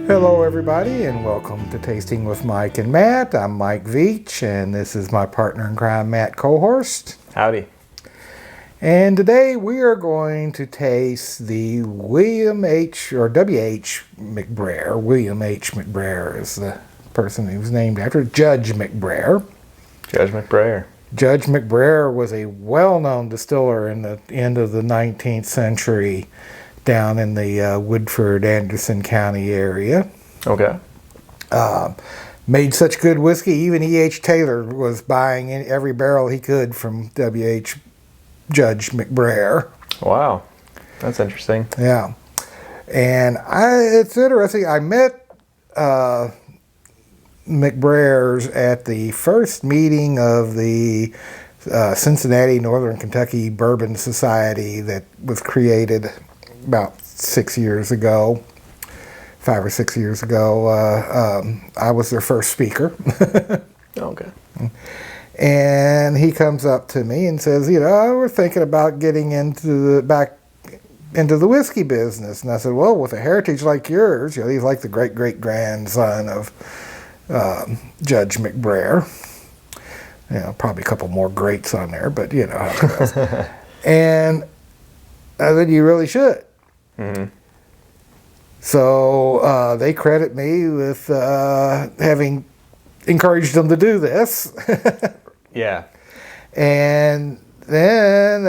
Hello everybody and welcome to Tasting with Mike and Matt. I'm Mike Veach and this is my partner in crime, Matt Kohorst. Howdy. And today we are going to taste the William H. or W.H. McBrayer. William H. McBrayer is the person he was named after, Judge McBrayer. Judge McBrayer. Judge McBrayer was a well-known distiller in the end of the 19th century down in the Woodford, Anderson County area. Okay. Made such good whiskey, even E.H. Taylor was buying every barrel he could from W.H. Judge McBrayer. Wow. That's interesting. Yeah. And it's interesting. I met McBrayers at the first meeting of the Cincinnati Northern Kentucky Bourbon Society that was created about 6 years ago, 5 or 6 years ago. I was their first speaker. Okay. And he comes up to me and says, we're thinking about getting back into the whiskey business. And I said, well, with a heritage like yours, he's like the great-great-grandson of Judge McBrayer. Probably a couple more greats on there, but you know how it goes. And I said, you really should. Mm-hmm. So they credit me with having encouraged them to do this. Yeah. And then,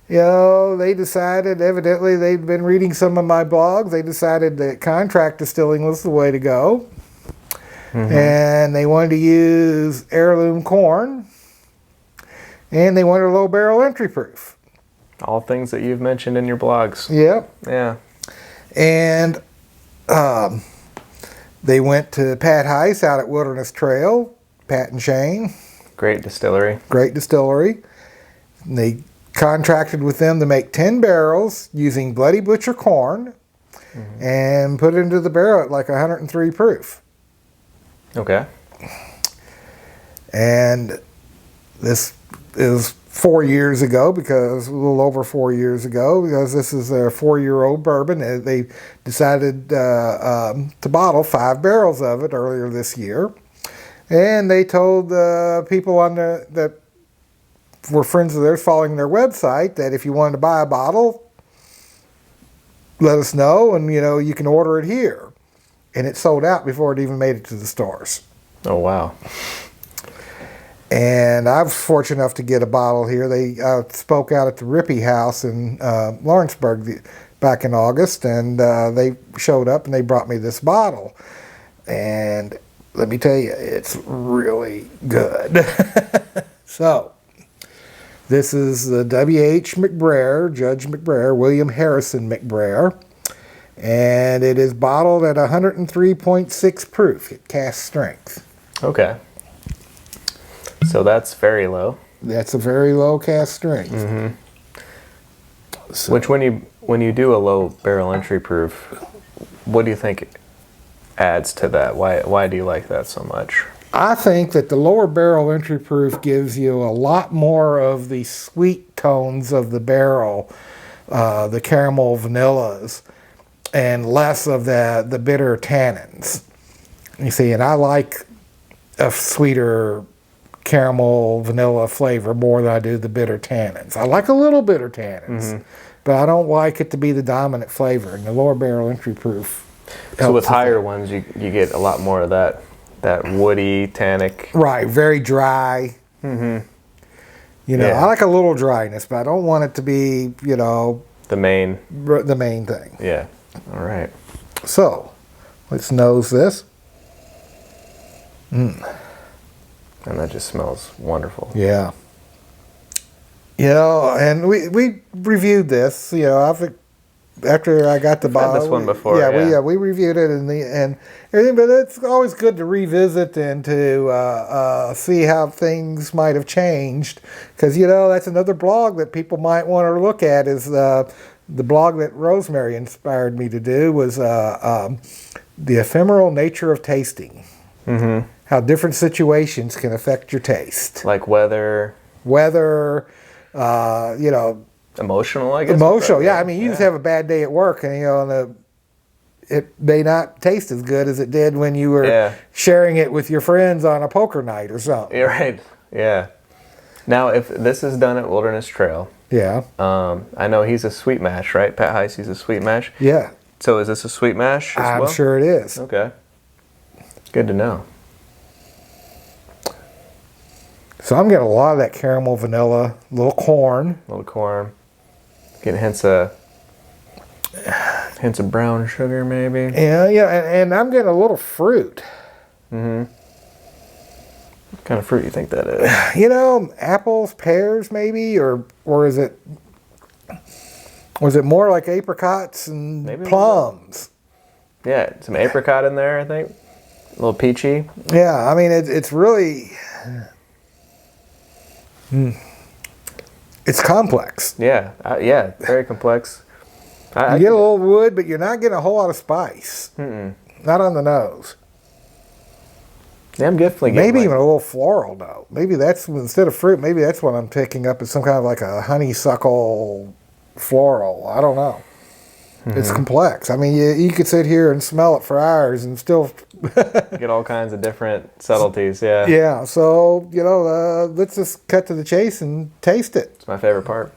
they decided, evidently they'd been reading some of my blogs, they decided that contract distilling was the way to go. Mm-hmm. And they wanted to use heirloom corn. And they wanted a low barrel entry proof. All things that you've mentioned in your blogs. Yep. Yeah. And they went to Pat Heiss out at Wilderness Trail, Pat and Shane. Great distillery. Great distillery. And they contracted with them to make 10 barrels using Bloody Butcher corn, mm-hmm. and put it into the barrel at like 103 proof. Okay. And this is 4 years ago, because a little over 4 years ago, because this is a 4-year-old bourbon. They decided to bottle 5 barrels of it earlier this year. And they told people that were friends of theirs following their website that if you wanted to buy a bottle, let us know, and you can order it here. And it sold out before it even made it to the stores. Oh, wow. And I was fortunate enough to get a bottle here. They spoke out at the Rippey House in Lawrenceburg back in August, and they showed up and they brought me this bottle. And let me tell you, it's really good. So, this is the W.H. McBrayer, Judge McBrayer, William Harrison McBrayer. And it is bottled at 103.6 proof at cask strength. Okay. So that's very low. That's a very low cask strength. Mm-hmm. So, which when you do a low barrel entry proof, what do you think adds to that? Why do you like that so much? I think that the lower barrel entry proof gives you a lot more of the sweet tones of the barrel, the caramel vanillas, and less of the bitter tannins. You see, and I like a sweeter caramel vanilla flavor more than I do the bitter tannins. I like a little bitter tannins, mm-hmm. but I don't like it to be the dominant flavor. And the lower barrel entry proof. So with higher ones, you get a lot more of that woody, tannic. Right, very dry. Mm-hmm. I like a little dryness, but I don't want it to be, the main thing. Yeah. All right. So, let's nose this. And that just smells wonderful. Yeah. And we reviewed this. After I got the bottle. Had this one before. We reviewed it and everything. But it's always good to revisit and to see how things might have changed, because that's another blog that people might want to look at. Is the blog that Rosemary inspired me to do was the ephemeral nature of tasting. Mm-hmm. How different situations can affect your taste. Like weather, emotional, I guess. Emotional, yeah. I mean, you just have a bad day at work, and it may not taste as good as it did when you were Yeah. sharing it with your friends on a poker night or something. You're right. Yeah. Now, if this is done at Wilderness Trail, Yeah. I know he's a sweet mash, right? Pat Heisey's a sweet mash. Yeah. So is this a sweet mash as I'm well? sure it is. Okay. Good to know. So I'm getting a lot of that caramel, vanilla, little corn. A little corn. Getting hints of brown sugar, maybe. Yeah, and I'm getting a little fruit. What kind of fruit you think that is? Apples, pears, maybe, or was it more like apricots and Maybe plums? Yeah, some apricot in there, I think. A little peachy. Yeah, I mean it's really it's complex. Yeah, yeah, very complex. You get a little wood, but you're not getting a whole lot of spice. Not on the nose. Yeah, I'm definitely getting Maybe even a little floral note. Maybe that's, instead of fruit, maybe that's what I'm picking up is some kind of like a honeysuckle floral. I don't know. It's complex. I mean, you could sit here and smell it for hours and still get all kinds of different subtleties. Yeah. Yeah. So let's just cut to the chase and taste it. It's my favorite part.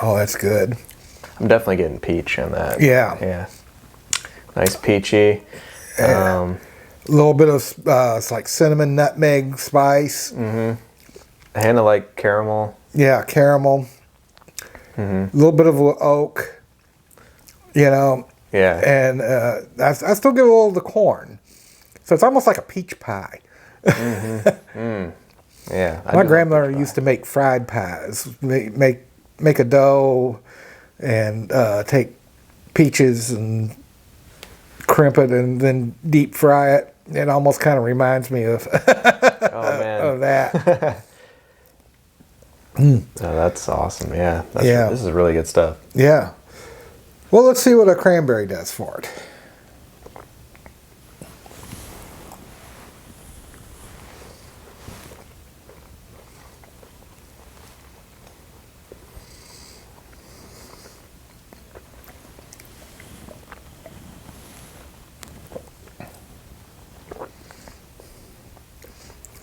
Oh, that's good. I'm definitely getting peach in that. Yeah. Yeah. Nice peachy. A little bit of it's like cinnamon, nutmeg, spice. A hint of like caramel. Yeah, caramel. A little bit of oak. Yeah. And I still get a little of the corn. So it's almost like a peach pie. Yeah. My grandmother used to make fried pies. Make a dough and take peaches and crimp it and then deep fry it. It almost kind of reminds me of of that. Oh, that's awesome. Yeah. This is really good stuff. Yeah. Well, let's see what a cranberry does for it.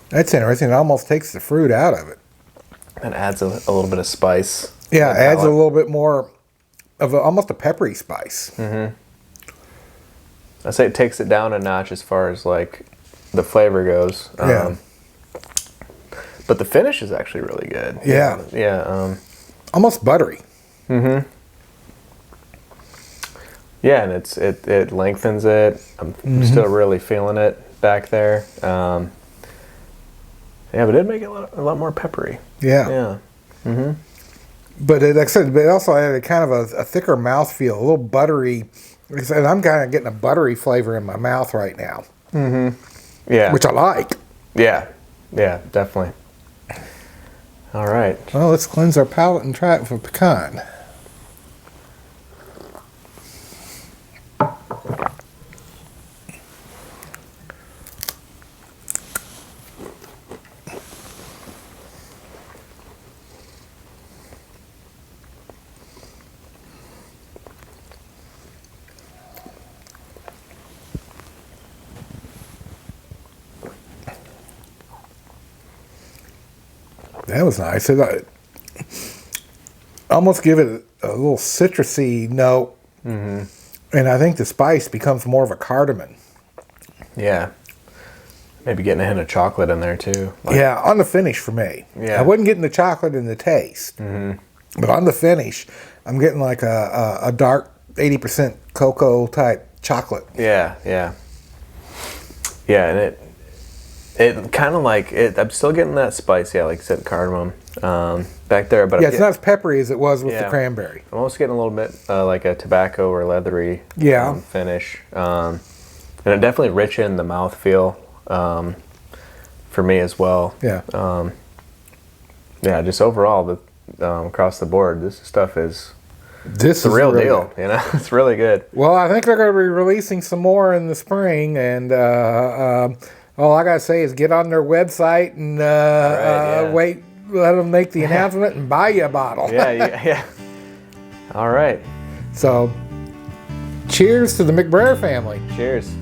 That's interesting. It almost takes the fruit out of it. And adds a little bit of spice. Yeah, adds a little bit more of almost a peppery spice. I say it takes it down a notch as far as like the flavor goes. Yeah. But the finish is actually really good. Yeah. Yeah. Almost buttery. Yeah, and it lengthens it. I'm still really feeling it back there. Yeah, but it did make it a lot more peppery. Yeah. Yeah. But like I said, but it also added kind of a thicker mouthfeel, a little buttery. Like I said, I'm kind of getting a buttery flavor in my mouth right now. Yeah. Which I like. Yeah. Yeah, definitely. All right. Well, let's cleanse our palate and try it with a pecan. That was nice. I almost give it a little citrusy note, and I think the spice becomes more of a cardamom. Yeah. Maybe getting a hint of chocolate in there too. Yeah, on the finish for me. Yeah. I wasn't getting the chocolate in the taste, but on the finish, I'm getting like a dark 80% cocoa type chocolate. Yeah, yeah. Yeah, and it kind of like it. I'm still getting that spice, yeah, like you said, cardamom back there. But Yeah, it's not as peppery as it was with the cranberry. I'm almost getting a little bit like a tobacco or leathery finish, and it definitely richened the mouthfeel for me as well. Yeah. Yeah, just overall, across the board, this stuff is This the is real really deal. good. You know, it's really good. Well, I think they're going to be releasing some more in the spring, and all I got to say is get on their website and yeah. let them make the announcement and buy you a bottle. Yeah. All right. So, cheers to the McBrayer family. Cheers.